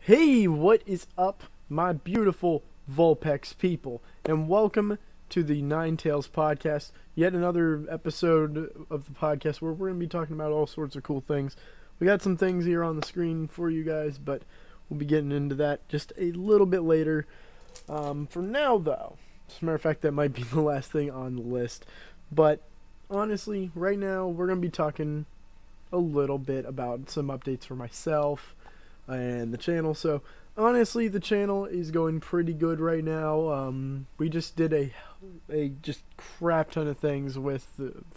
Hey, what is up, my beautiful Vulpex people, and welcome to the Ninetales podcast. Yet another episode of the podcast where we're going to be talking about all sorts of cool things. We got some things here on the screen for you guys, but we'll be getting into that just a little bit later. For now, though, as a matter of fact, that might be the last thing on the list. But honestly, right now, we're going to be talking a little bit about some updates for myself and the channel. So honestly, the channel is going pretty good right now. We just did a just crap ton of things with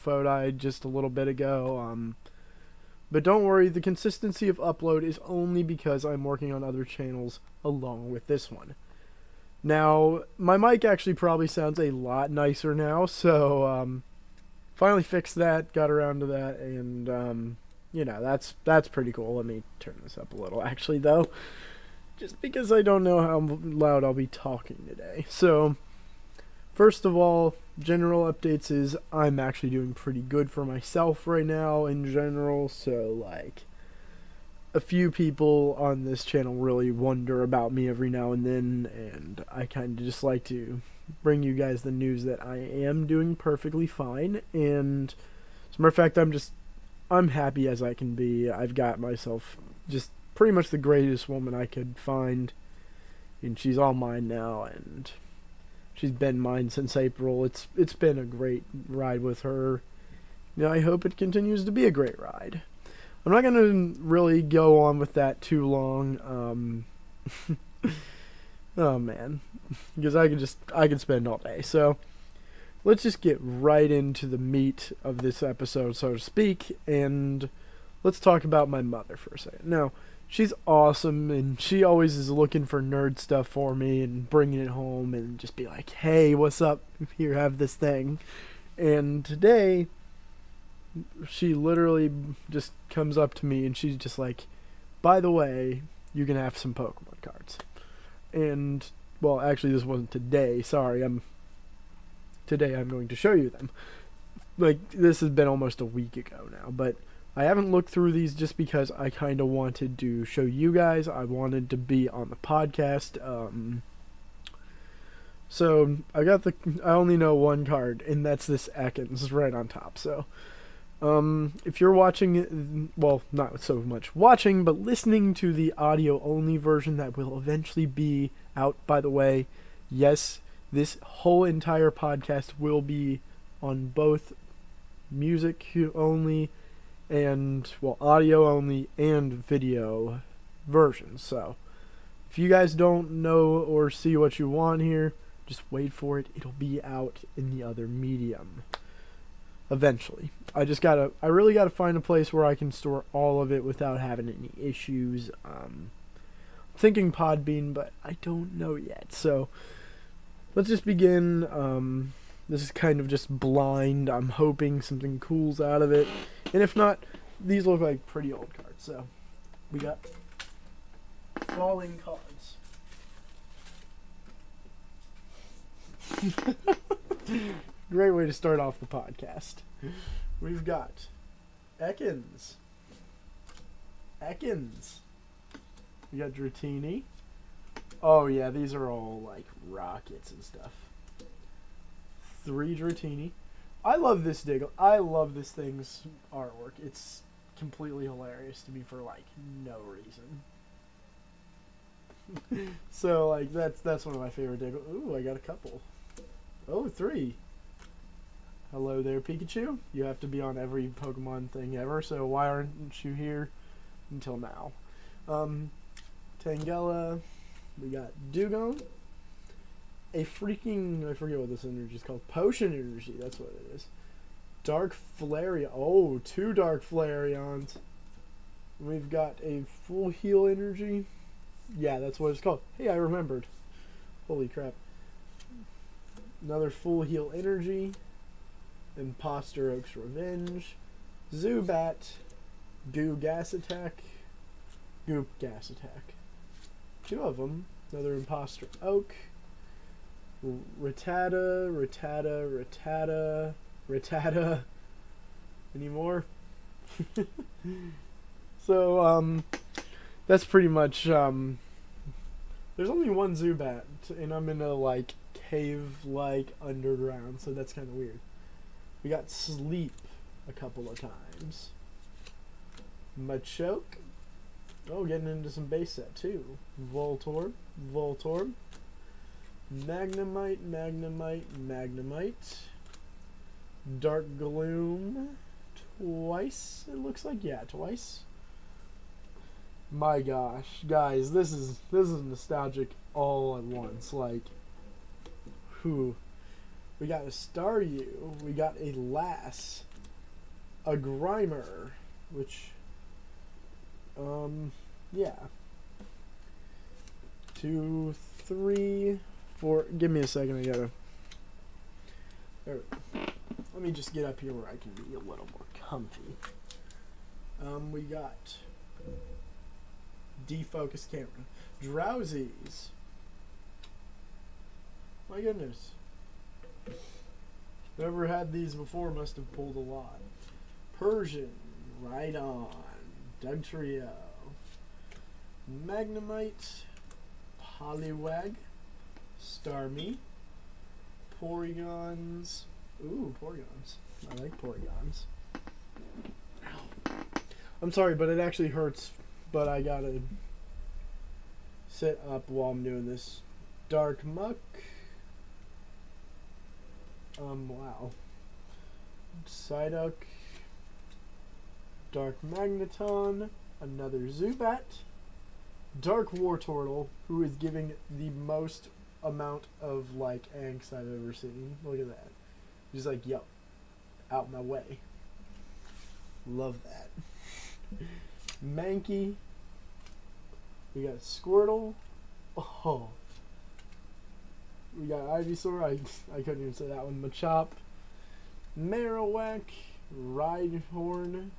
Fodi just a little bit ago. But don't worry, the consistency of upload is only because I'm working on other channels along with this one. Now, my mic actually probably sounds a lot nicer now, so finally fixed that, got around to that, and you know, that's pretty cool. Let me turn this up a little, actually, though, just because I don't know how loud I'll be talking today. So, first of all, general updates is I'm actually doing pretty good for myself right now in general. So, like, a few people on this channel really wonder about me every now and then, and I kind of just like to bring you guys the news that I am doing perfectly fine. And as a matter of fact, I'm happy as I can be. I've got myself just pretty much the greatest woman I could find, and she's all mine now, and she's been mine since April. It's been a great ride with her. You know, I hope it continues to be a great ride. I'm not gonna really go on with that too long. Oh man, because I could spend all day. So let's just get right into the meat of this episode, so to speak, and let's talk about my mother for a second. Now, she's awesome, and she always is looking for nerd stuff for me and bringing it home and just be like, hey, what's up? Here, have this thing. And today, she literally just comes up to me and she's just like, by the way, you can have some Pokemon cards. And, well, actually, this wasn't today. Sorry, Today I'm going to show you them. Like, this has been almost a week ago now, but I haven't looked through these just because I kind of wanted to show you guys. I wanted to be on the podcast. So I only know one card, and that's this Ekans right on top. So, if you're watching, well, not so much watching, but listening to the audio only version that will eventually be out, by the way, yes, this whole entire podcast will be on both music only and, well, audio only and video versions. So, if you guys don't know or see what you want here, just wait for it. It'll be out in the other medium eventually. I really gotta find a place where I can store all of it without having any issues. I'm thinking Podbean, but I don't know yet. So, let's just begin. This is kind of just blind. I'm hoping something cool's out of it. And if not, these look like pretty old cards. So, we got falling cards. Great way to start off the podcast. We've got Ekans. We got Dratini. Oh yeah, these are all like rockets and stuff. 3 Dratini. I love this Diggle. I love this thing's artwork. It's completely hilarious to me for like no reason. So like that's one of my favorite Diggle. Ooh, I got a couple. Oh, 3. Hello there, Pikachu. You have to be on every Pokemon thing ever, so why aren't you here until now? Tangela. We got Dugong. I forget what this energy is called. Potion energy, that's what it is. Dark Flareon. Oh, 2 Dark Flareons. We've got a full heal energy. Yeah, that's what it's called. Hey, I remembered. Holy crap. Another full heal energy. Imposter Oak's Revenge. Zubat. Goop Gas Attack. 2 of them. Another Imposter Oak. Rattata. Any more? So, that's pretty much There's only one Zubat, and I'm in a, like, cave-like underground, so that's kind of weird. We got Sleep a couple of times. Machoke. Oh, getting into some base set, too. Voltorb. Voltorb. Magnemite, Magnemite, Magnemite. Dark Gloom. Twice, it looks like. Yeah, twice. My gosh, guys, this is nostalgic all at once. Like, whew. We got a Staryu, we got a Lass, a Grimer, which, yeah. 2, 3, 4. Give me a second. I gotta. There. Let me just get up here where I can be a little more comfy. We got defocus camera, Drowsies. My goodness. Whoever had these before must have pulled a lot. Persian, right on. Dugtrio, Magnemite, Poliwag, Starmie, Porygons. Ooh, Porygons. I like Porygons. Ow. I'm sorry, but it actually hurts. But I gotta sit up while I'm doing this. Dark Muck. Wow. Psyduck. Dark Magneton. Another Zubat. Dark Wartortle, who is giving the most amount of, like, angst I've ever seen. Look at that. He's like, yo, out my way. Love that. Mankey. We got Squirtle. Oh. We got Ivysaur. I couldn't even say that one. Machop. Marowak. Rhyhorn.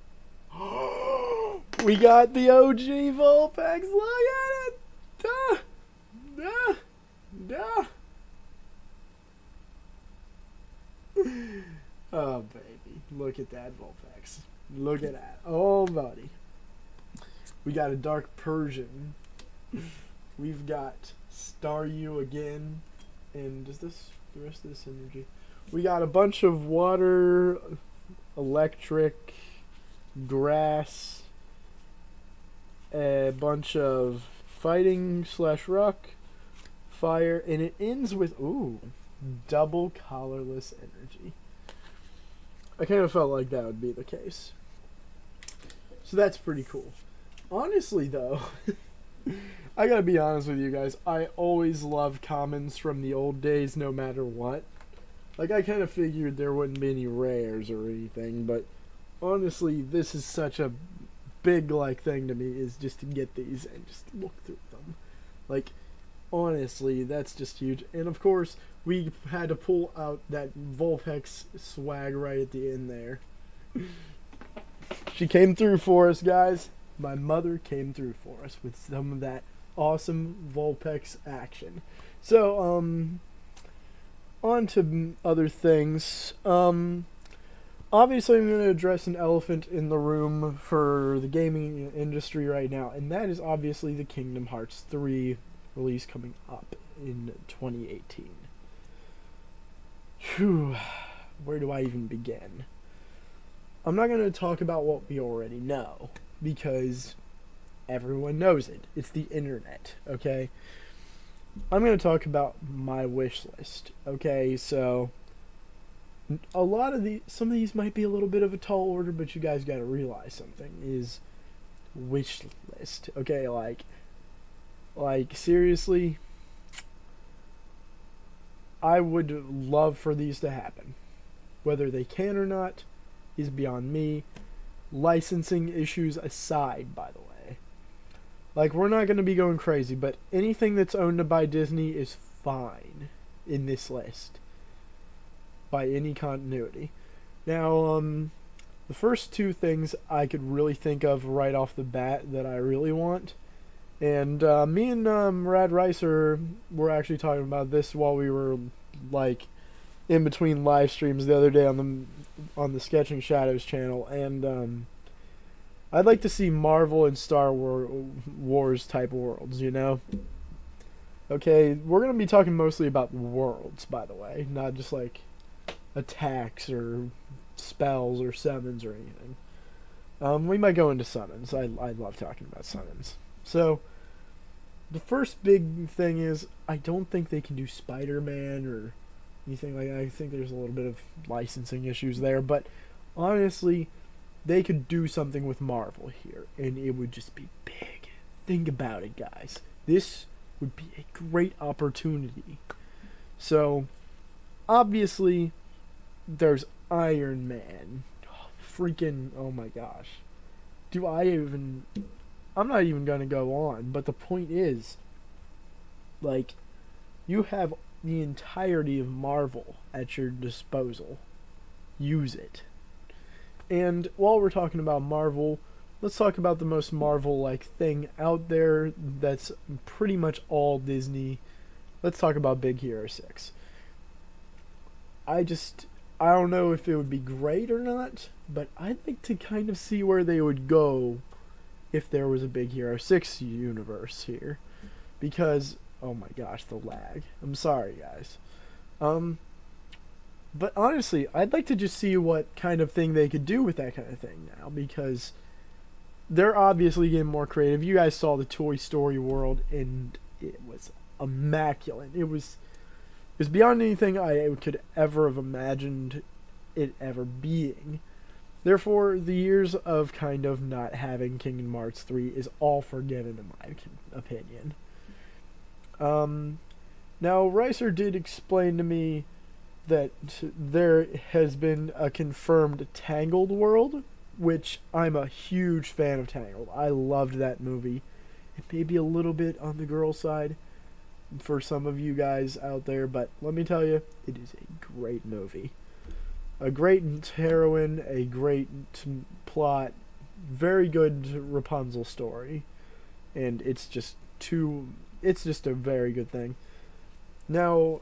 We got the OG Vulpix. Look at it. Duh. Duh. Duh. Oh, baby. Look at that Vulpix. Look at that. Oh, buddy. We got a Dark Persian. We've got Staryu again. And is this the rest of this energy? We got a bunch of water, electric, grass, a bunch of fighting / rock, fire, and it ends with, ooh, double colorless energy. I kind of felt like that would be the case. So that's pretty cool. Honestly, though, I gotta be honest with you guys, I always loved commons from the old days no matter what. Like, I kind of figured there wouldn't be any rares or anything, but honestly, this is such a big, like, thing to me, is just to get these and just look through them. Like, honestly, that's just huge. And of course, we had to pull out that Vulpix swag right at the end there. She came through for us, guys. My mother came through for us with some of that awesome Vulpix action. So, on to other things. Obviously I'm going to address an elephant in the room for the gaming industry right now, and that is obviously the Kingdom Hearts 3 release coming up in 2018. Whew, where do I even begin? I'm not going to talk about what we already know, because everyone knows it. It's the internet, okay? I'm going to talk about my wish list, okay? So, some of these might be a little bit of a tall order, but you guys got to realize something, is wish list, okay? Like, seriously, I would love for these to happen. Whether they can or not is beyond me. Licensing issues aside, by the way. Like, we're not going to be going crazy, but anything that's owned by Disney is fine in this list. By any continuity. Now, the first two things I could really think of right off the bat that I really want. And me and Rad Ricer were actually talking about this while we were, like, in between live streams the other day on the Sketching Shadows channel, and I'd like to see Marvel and Star Wars type worlds, you know? Okay, we're gonna be talking mostly about worlds, by the way, not just like attacks or spells or summons or anything. We might go into summons. I love talking about summons. So, the first big thing is I don't think they can do Spider-Man or anything like that. I think there's a little bit of licensing issues there, but honestly, they could do something with Marvel here, and it would just be big. Think about it, guys. This would be a great opportunity. So, obviously, there's Iron Man. Freaking, oh my gosh. I'm not even going to go on, but the point is, like, you have the entirety of Marvel at your disposal. Use it. And while we're talking about Marvel, let's talk about the most Marvel-like thing out there that's pretty much all Disney. Let's talk about Big Hero 6. I don't know if it would be great or not, but I'd like to kind of see where they would go if there was a Big Hero 6 universe here. Because, oh my gosh, the lag. I'm sorry, guys. But honestly, I'd like to just see what kind of thing they could do with that kind of thing now, because they're obviously getting more creative. You guys saw the Toy Story world, and it was immaculate. It was beyond anything I could ever have imagined it ever being. Therefore, the years of kind of not having Kingdom Hearts 3 is all forgiven, in my opinion. Now, Ricer did explain to me that there has been a confirmed Tangled world, which I'm a huge fan of Tangled. I loved that movie. It may be a little bit on the girl side for some of you guys out there, but let me tell you, it is a great movie. A great heroine, a great plot, very good Rapunzel story, and it's just a very good thing. Now,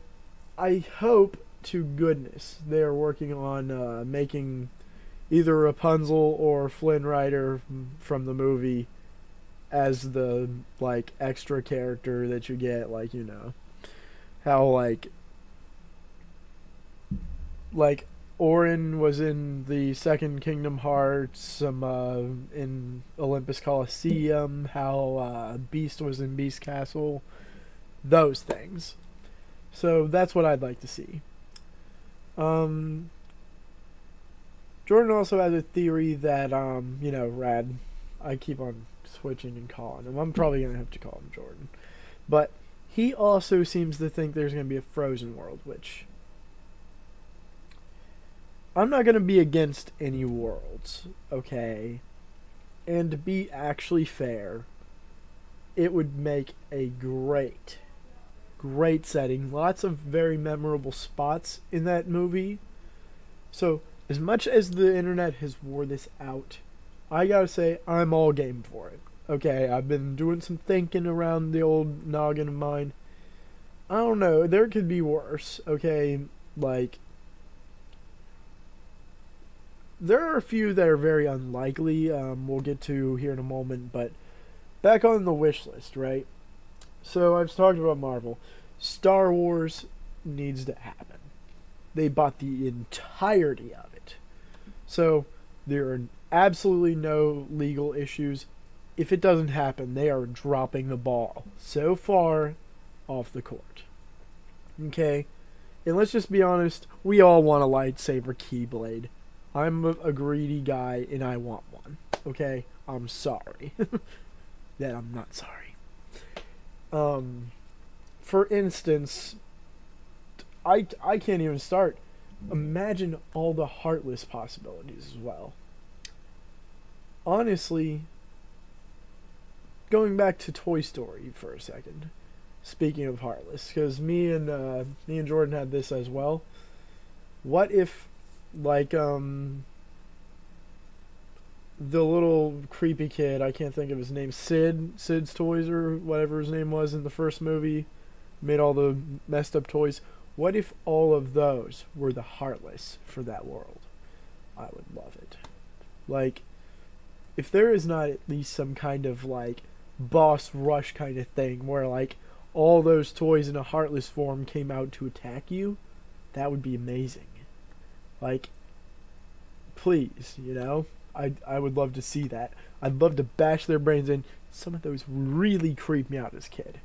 I hope to goodness they are working on making either Rapunzel or Flynn Rider from the movie as the, like, extra character that you get, like, you know, how, like Orin was in the second Kingdom Hearts, in Olympus Coliseum, how Beast was in Beast Castle, those things. So that's what I'd like to see. Jordan also has a theory that, Rad, I keep on switching and calling him. I'm probably going to have to call him Jordan. But he also seems to think there's going to be a Frozen world, which I'm not going to be against any worlds, okay? And to be actually fair, it would make a great setting. Lots of very memorable spots in that movie. So, as much as the internet has wore this out, I gotta say, I'm all game for it. Okay, I've been doing some thinking around the old noggin of mine. I don't know, there could be worse, okay? Like, there are a few that are very unlikely, we'll get to here in a moment, but back on the wish list, right? So, I've talked about Marvel. Star Wars needs to happen. They bought the entirety of it. So, there are absolutely no legal issues. If it doesn't happen, they are dropping the ball so far off the court. Okay? And let's just be honest, we all want a lightsaber keyblade. I'm a greedy guy, and I want one. Okay? I'm sorry. That I'm not sorry. For instance, I can't even start. Imagine all the Heartless possibilities as well. Honestly, going back to Toy Story for a second, speaking of Heartless, because me and Jordan had this as well. What if, like, the little creepy kid, I can't think of his name, Sid's Toys or whatever his name was in the first movie, made all the messed up toys. What if all of those were the Heartless for that world? I would love it. Like, if there is not at least some kind of, like, boss rush kind of thing where, like, all those toys in a heartless form came out to attack you, that would be amazing. Like, please, you know? I would love to see that. I'd love to bash their brains in. Some of those really creeped me out as a kid.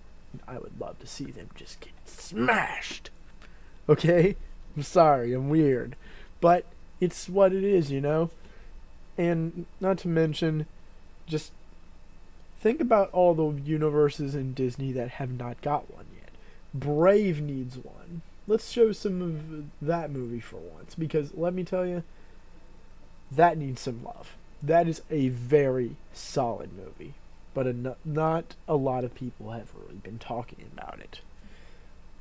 I would love to see them just get smashed. Okay? I'm sorry, I'm weird. But it's what it is, you know? And not to mention, just think about all the universes in Disney that have not got one yet. Brave needs one. Let's show some of that movie for once, because let me tell you, that needs some love. That is a very solid movie, but not a lot of people have really been talking about it.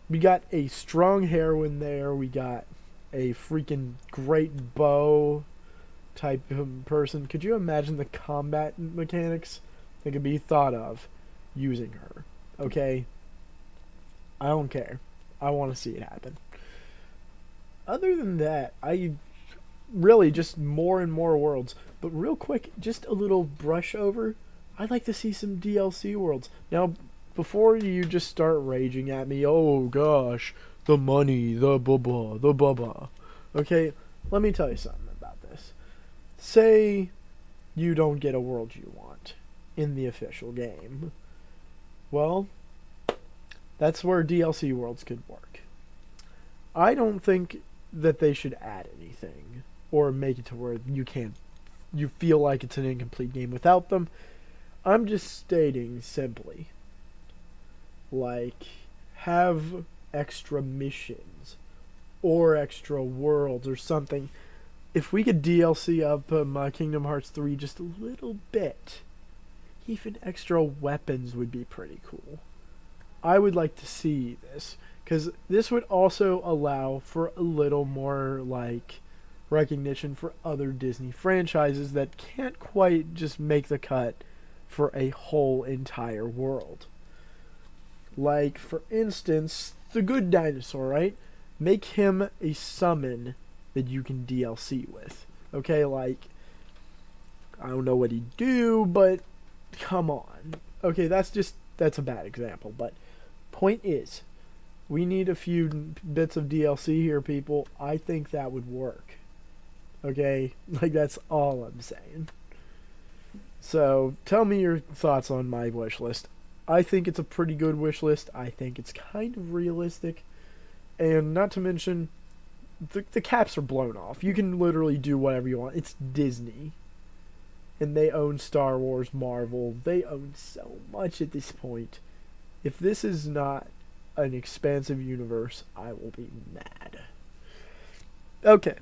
We got a strong heroine there. We got a freaking great bow type of person. Could you imagine the combat mechanics that could be thought of using her? Okay? I don't care. I want to see it happen. Other than that, I really just more and more worlds. But real quick, just a little brush over. I'd like to see some DLC worlds. Now, before you just start raging at me, oh gosh, the money, the bubba. Okay, let me tell you something about this. Say you don't get a world you want in the official game. Well, that's where DLC worlds could work. I don't think that they should add anything or make it to where you feel like it's an incomplete game without them. I'm just stating simply, like, have extra missions or extra worlds or something. If we could DLC up my Kingdom Hearts 3 just a little bit, even extra weapons would be pretty cool. I would like to see this, because this would also allow for a little more, like, recognition for other Disney franchises that can't quite just make the cut for a whole entire world. Like, for instance, the Good Dinosaur, right? Make him a summon that you can DLC with. Okay, like, I don't know what he'd do, but come on. Okay, that's a bad example, but point is, we need a few bits of DLC here, people. I think that would work. Okay, like, that's all I'm saying. So, tell me your thoughts on my wish list. I think it's a pretty good wish list. I think it's kind of realistic. And not to mention, the caps are blown off. You can literally do whatever you want. It's Disney. And they own Star Wars, Marvel. They own so much at this point. If this is not an expansive universe, I will be mad. Okay.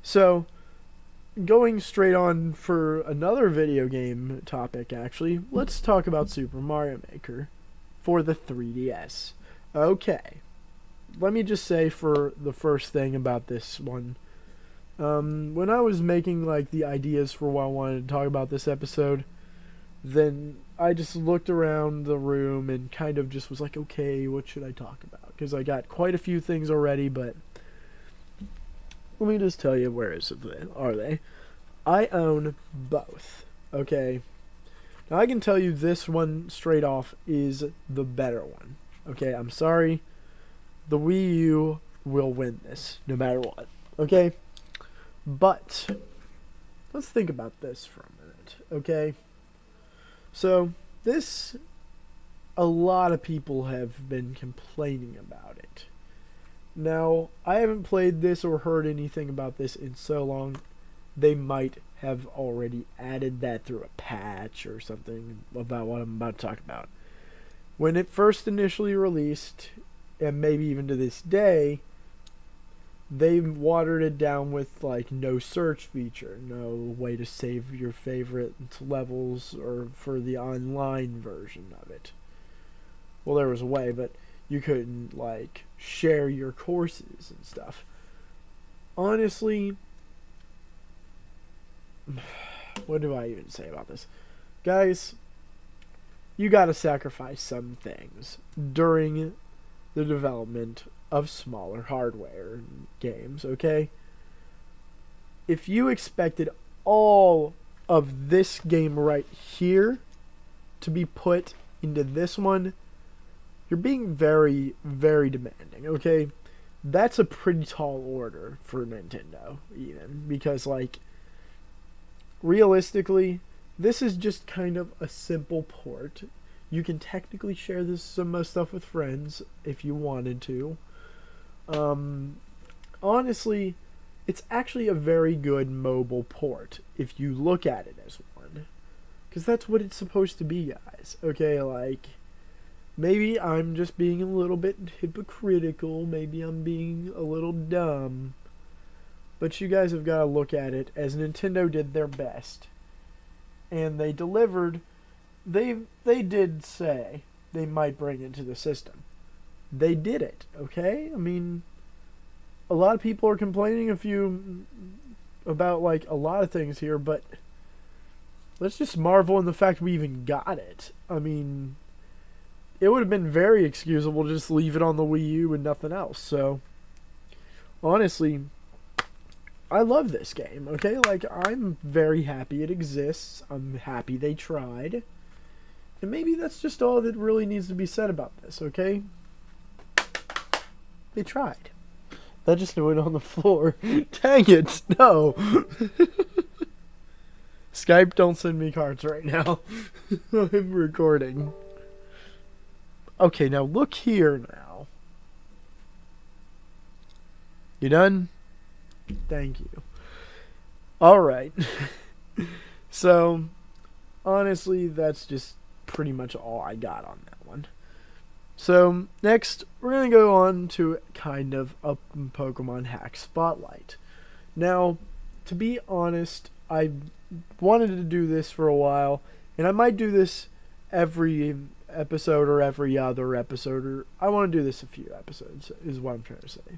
So, going straight on for another video game topic, actually, let's talk about Super Mario Maker for the 3DS. Okay. Let me just say for the first thing about this one. When I was making, like, the ideas for what I wanted to talk about this episode, then I just looked around the room and kind of just was like, okay, what should I talk about? Because I got quite a few things already, but let me just tell you, where are they? I own both, okay? Now, I can tell you this one straight off is the better one, okay? I'm sorry. The Wii U will win this, no matter what, okay? But let's think about this for a minute, okay? So, this, a lot of people have been complaining about it. Now, I haven't played this or heard anything about this in so long. They might have already added that through a patch or something about what I'm about to talk about. When it first initially released, and maybe even to this day, they watered it down with, like, no search feature, no way to save your favorite levels or for the online version of it. Well, there was a way, but you couldn't, like, share your courses and stuff. Honestly, what do I even say about this? Guys, you gotta sacrifice some things during the development of smaller hardware games, okay? If you expected all of this game right here to be put into this one, you're being very, very demanding, okay? That's a pretty tall order for Nintendo, even. Because, like, realistically, this is just kind of a simple port. You can technically share some stuff with friends if you wanted to. Honestly, it's actually a very good mobile port if you look at it as one. Because that's what it's supposed to be, guys. Okay, like, maybe I'm just being a little bit hypocritical. Maybe I'm being a little dumb. But you guys have got to look at it as Nintendo did their best. And they delivered. They did say they might bring it to the system. They did it, okay? I mean, a lot of people are complaining about, like, a lot of things here, but let's just marvel in the fact we even got it. I mean, it would have been very excusable to just leave it on the Wii U and nothing else. So, honestly, I love this game, okay? Like, I'm very happy it exists. I'm happy they tried. And maybe that's just all that really needs to be said about this, okay? They tried. That just went on the floor. Dang it, no. Skype, don't send me cards right now. I'm recording. Okay, now look here now. You done? Thank you. Alright. So, honestly, that's just pretty much all I got on that one. So, next, we're going to go on to kind of a Pokemon hack spotlight. Now, to be honest, I wanted to do this for a while, and I might do this every episode or every other episode, or I want to do this a few episodes, is what I'm trying to say.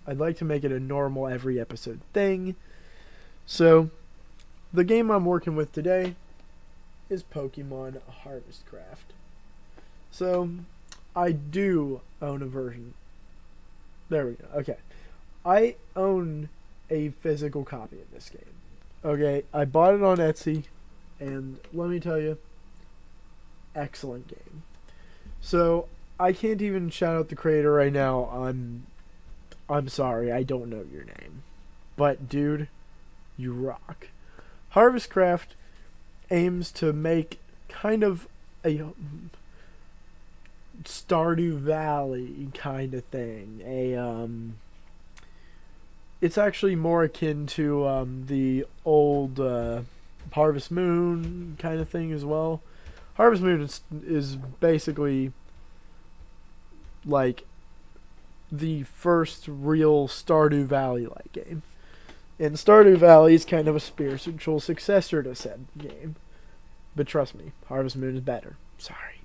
I'd like to make it a normal every episode thing. So, the game I'm working with today is Pokemon Harvest Craft. So, I do own a version. There we go. Okay. I own a physical copy of this game. Okay, I bought it on Etsy, and let me tell you, excellent game. So, I can't even shout out the creator right now. I'm sorry, I don't know your name. But, dude, you rock. Harvest Craft aims to make kind of a Stardew Valley kind of thing. It's actually more akin to the old Harvest Moon kind of thing as well. Harvest Moon is basically like the first real Stardew Valley-like game. And Stardew Valley is kind of a spiritual successor to said game. But trust me, Harvest Moon is better. Sorry.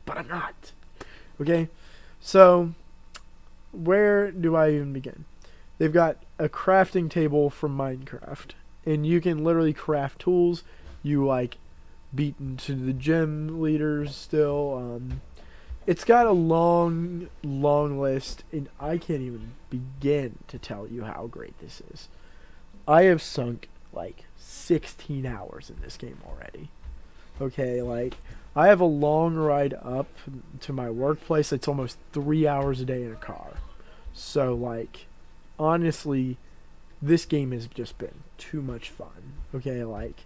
But I'm not. Okay? So, where do I even begin? They've got a crafting table from Minecraft. And you can literally craft tools. You, like, beat into the gym leaders still. It's got a long, long list. And I can't even begin to tell you how great this is. I have sunk, like, 16 hours in this game already. Okay, like, I have a long ride up to my workplace. It's almost 3 hours a day in a car. So, like, honestly, this game has just been too much fun. Okay, like,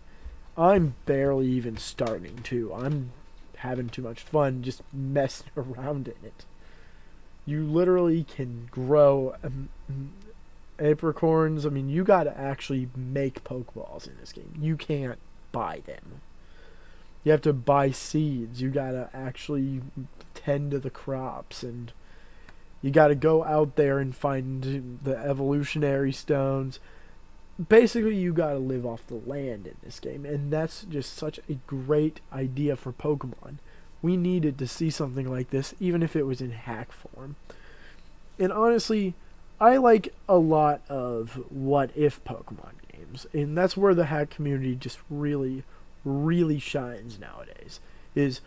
I'm barely even starting to. I'm having too much fun just messing around in it. You literally can grow apricorns. I mean, you gotta actually make Pokeballs in this game. You can't buy them. You have to buy seeds. You gotta actually tend to the crops, and you gotta go out there and find the evolutionary stones. Basically, you gotta live off the land in this game, and that's just such a great idea for Pokemon. We needed to see something like this, even if it was in hack form. And honestly, I like a lot of what-if Pokemon games, and that's where the hack community just really, really shines nowadays, is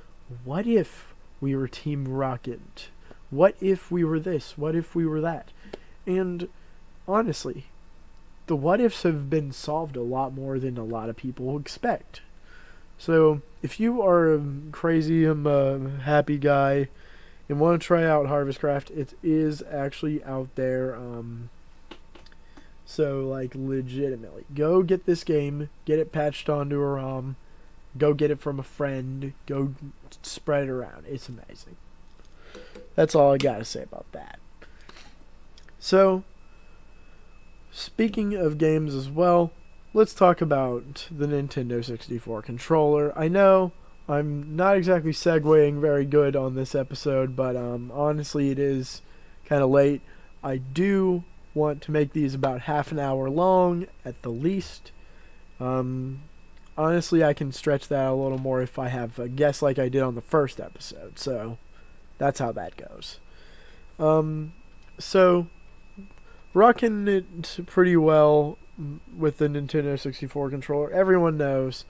what if we were Team Rocket? What if we were this? What if we were that? And honestly, the what-ifs have been solved a lot more than a lot of people expect. So, if you are a crazy, happy guy, and want to try out Harvestcraft, it is actually out there. So, like, legitimately, go get this game, get it patched onto a ROM, go get it from a friend, go spread it around. It's amazing. That's all I gotta say about that. So, speaking of games as well, let's talk about the Nintendo 64 controller. I know I'm not exactly segueing very good on this episode, but honestly, it is kind of late. I do want to make these about half an hour long at the least. Honestly, I can stretch that a little more if I have a guest like I did on the first episode. So that's how that goes. So rocking it pretty well with the Nintendo 64 controller. Everyone knows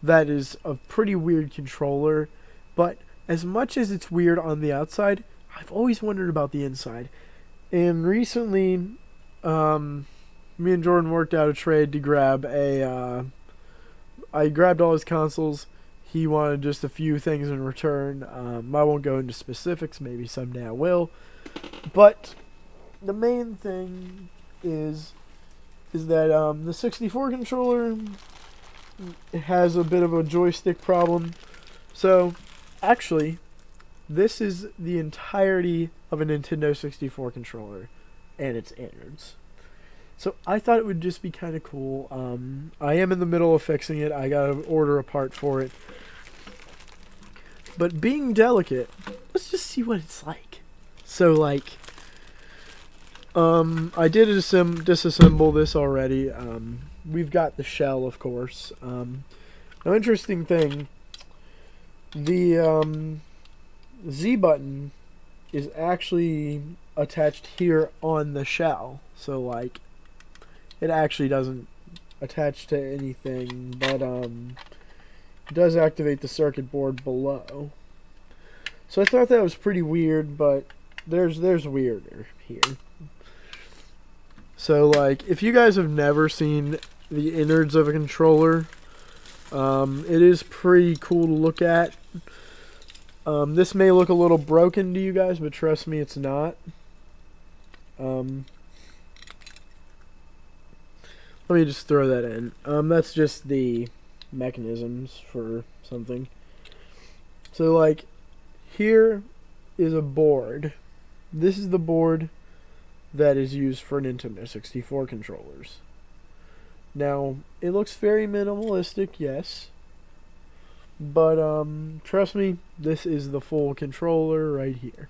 that is a pretty weird controller, but as much as it's weird on the outside, I've always wondered about the inside. And recently, me and Jordan worked out a trade to grab I grabbed all his consoles. He wanted just a few things in return. I won't go into specifics. Maybe someday I will. But the main thing is that the 64 controller has a bit of a joystick problem. So, actually, this is the entirety of a Nintendo 64 controller and its innards. So I thought it would just be kind of cool. I am in the middle of fixing it. I gotta order a part for it. But being delicate, let's just see what it's like. So, like, I did disassemble this already. We've got the shell, of course. Now, interesting thing, the Z button is actually attached here on the shell. So, like, it actually doesn't attach to anything, but it does activate the circuit board below. So I thought that was pretty weird, but there's weirder here. So, like, if you guys have never seen the innards of a controller, it is pretty cool to look at. This may look a little broken to you guys, but trust me, it's not. Let me just throw that in. That's just the mechanisms for something. So, like, here is a board. This is the board that is used for Nintendo 64 controllers. Now, it looks very minimalistic, yes. But, trust me, this is the full controller right here.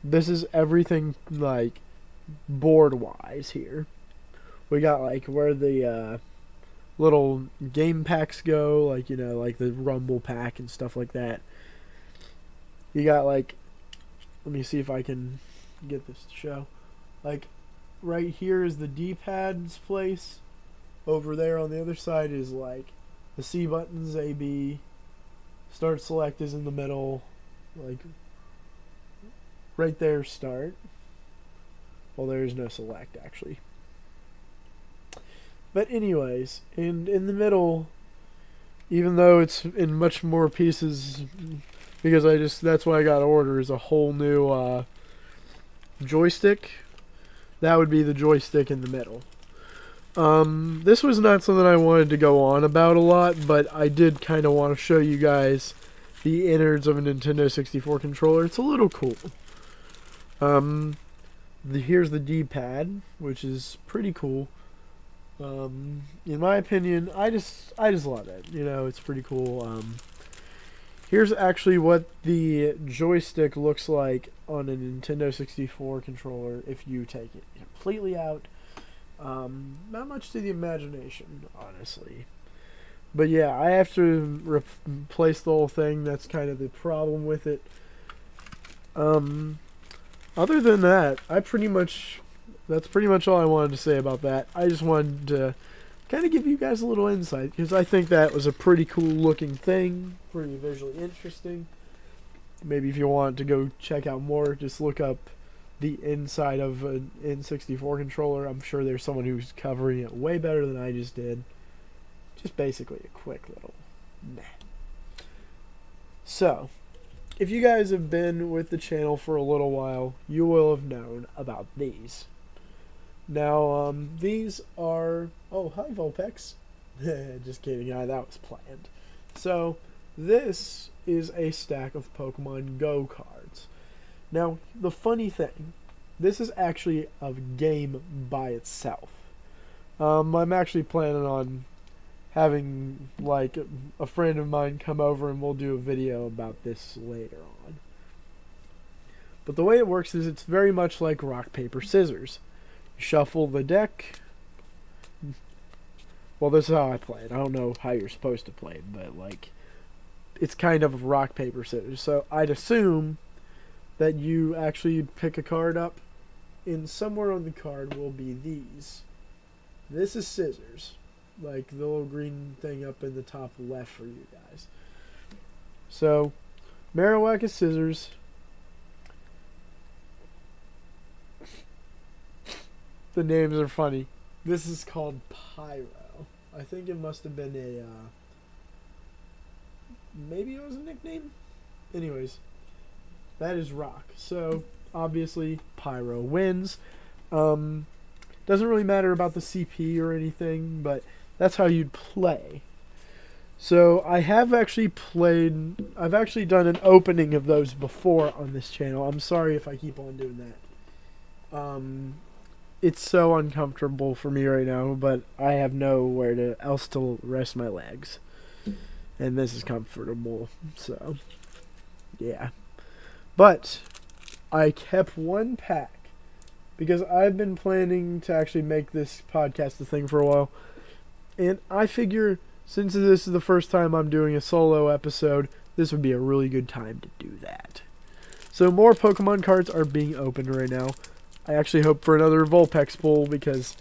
This is everything, like, board-wise here. We got, like, where the little game packs go, like, you know, like the Rumble pack and stuff like that. You got, like, let me see if I can get this to show. Like, right here is the D-pad's place. Over there on the other side is, like, the C buttons, A, B. Start select is in the middle. Like, right there, start. Well, there is no select, actually. But anyways, in the middle, even though it's in much more pieces, because that's why I got to order, is a whole new joystick. That would be the joystick in the middle. This was not something I wanted to go on about a lot, but I did kind of want to show you guys the innards of a Nintendo 64 controller. It's a little cool. Here's the D-pad, which is pretty cool. In my opinion, I just love it. You know, it's pretty cool. Here's actually what the joystick looks like on a Nintendo 64 controller if you take it completely out. Not much to the imagination, honestly. But yeah, I have to replace the whole thing. That's kind of the problem with it. Other than that, that's pretty much all I wanted to say about that. I just wanted to kind of give you guys a little insight, because I think that was a pretty cool looking thing, pretty visually interesting. Maybe if you want to go check out more, just look up the inside of an N64 controller. I'm sure there's someone who's covering it way better than I just did. Just basically a quick little meh. So, if you guys have been with the channel for a little while, you will have known about these. Now, these are... Oh, hi, Vulpix. Just kidding, that was planned. So, this is a stack of Pokemon Go cards. Now, the funny thing, this is actually a game by itself. I'm actually planning on having, like, a friend of mine come over and we'll do a video about this later on. But the way it works is it's very much like rock, paper, scissors. You shuffle the deck. Well, this is how I play it. I don't know how you're supposed to play it, but, like, it's kind of rock, paper, scissors. So I'd assume that you actually pick a card up, and somewhere on the card will be these. This is scissors, like the little green thing up in the top left for you guys. So, Marowak is scissors. The names are funny. This is called Pyro. I think it must have been a, maybe it was a nickname? Anyways, that is Rock. So, obviously, Pyro wins. Doesn't really matter about the CP or anything, but that's how you'd play. So, I've actually done an opening of those before on this channel. I'm sorry if I keep on doing that. It's so uncomfortable for me right now, but I have nowhere else to rest my legs. And this is comfortable, so, yeah. But, I kept one pack, because I've been planning to actually make this podcast a thing for a while. And I figure, since this is the first time I'm doing a solo episode, this would be a really good time to do that. So more Pokemon cards are being opened right now. I actually hope for another Vulpix pull, because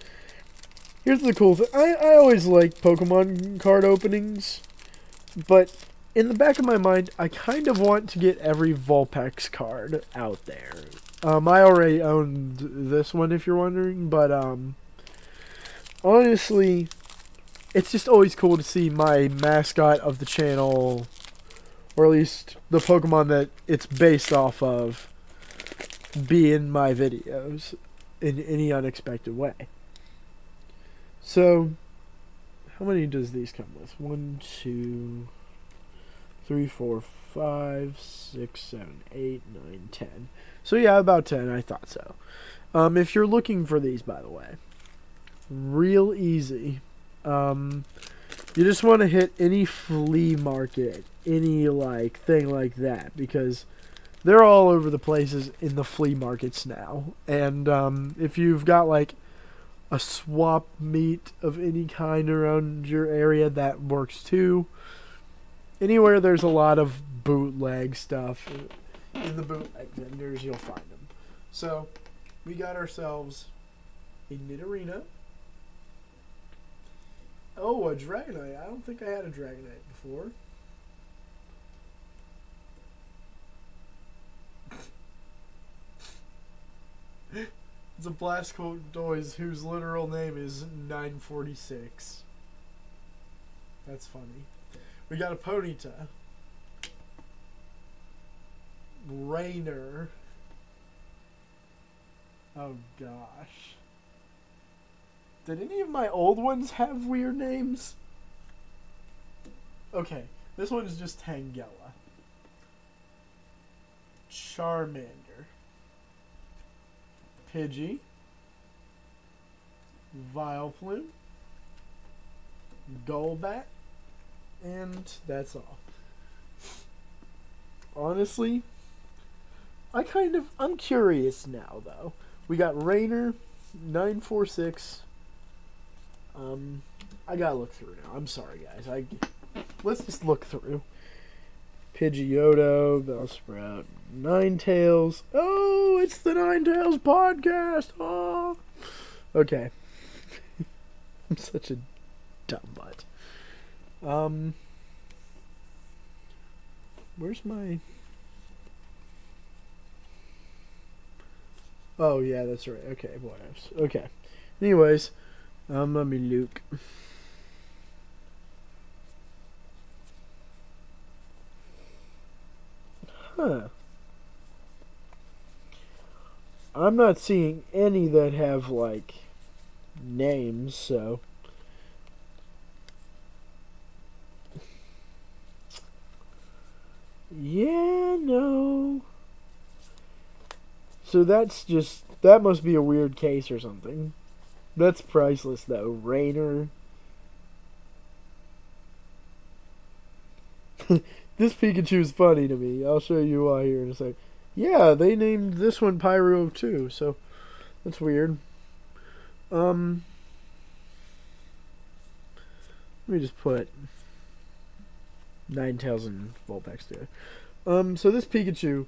here's the cool thing. I always like Pokemon card openings, but in the back of my mind, I kind of want to get every Vulpix card out there. I already owned this one, if you're wondering, but honestly, it's just always cool to see my mascot of the channel, or at least the Pokemon that it's based off of, be in my videos in any unexpected way. So, how many does these come with? 1, 2, 3, 4, 5, 6, 7, 8, 9, 10. So yeah, about 10, I thought so. If you're looking for these, by the way, real easy. You just want to hit any flea market, any like thing like that, because they're all over the places in the flea markets now. And if you've got like a swap meet of any kind around your area, that works too. Anywhere there's a lot of bootleg stuff, in the bootleg vendors, you'll find them. So, we got ourselves a Nidorino. Oh, a Dragonite. I don't think I had a Dragonite before. It's a Blastoise whose literal name is 946. That's funny. We got a Ponyta. Rainer. Oh gosh. Did any of my old ones have weird names? Okay, this one is just Tangela. Charmander. Pidgey. Vileplume. Golbat. And that's all. Honestly, I'm curious now, though. We got Rainer, 946. I gotta look through now. I'm sorry, guys. Let's just look through. Pidgeotto, Bellsprout, Ninetales. Oh, it's the Ninetales podcast. Oh, okay. I'm such a dumb butt. Where's my... Oh, yeah, that's right. Okay, whatever. Okay. Anyways, let me Luke. Huh. I'm not seeing any that have, like, names, so... Yeah, no. So that's just... That must be a weird case or something. That's priceless, though. Rainer. This Pikachu is funny to me. I'll show you why here in a sec. Yeah, they named this one Pyro too, so that's weird. Let me just put Ninetales and Vulpix there. So this Pikachu,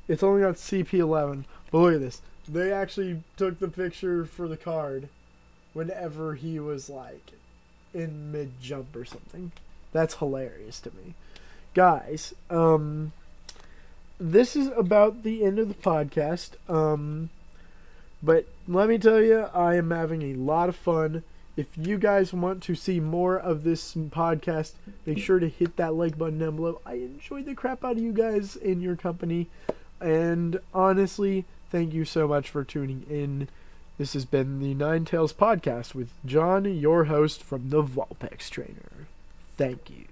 it's only got CP11, but look at this. They actually took the picture for the card whenever he was like in mid-jump or something. That's hilarious to me. Guys, this is about the end of the podcast. But let me tell you, I am having a lot of fun. If you guys want to see more of this podcast, make sure to hit that like button down below. I enjoyed the crap out of you guys in your company. And honestly, thank you so much for tuning in. This has been the Ninetales podcast with John, your host from the Vulpix Trainer. Thank you.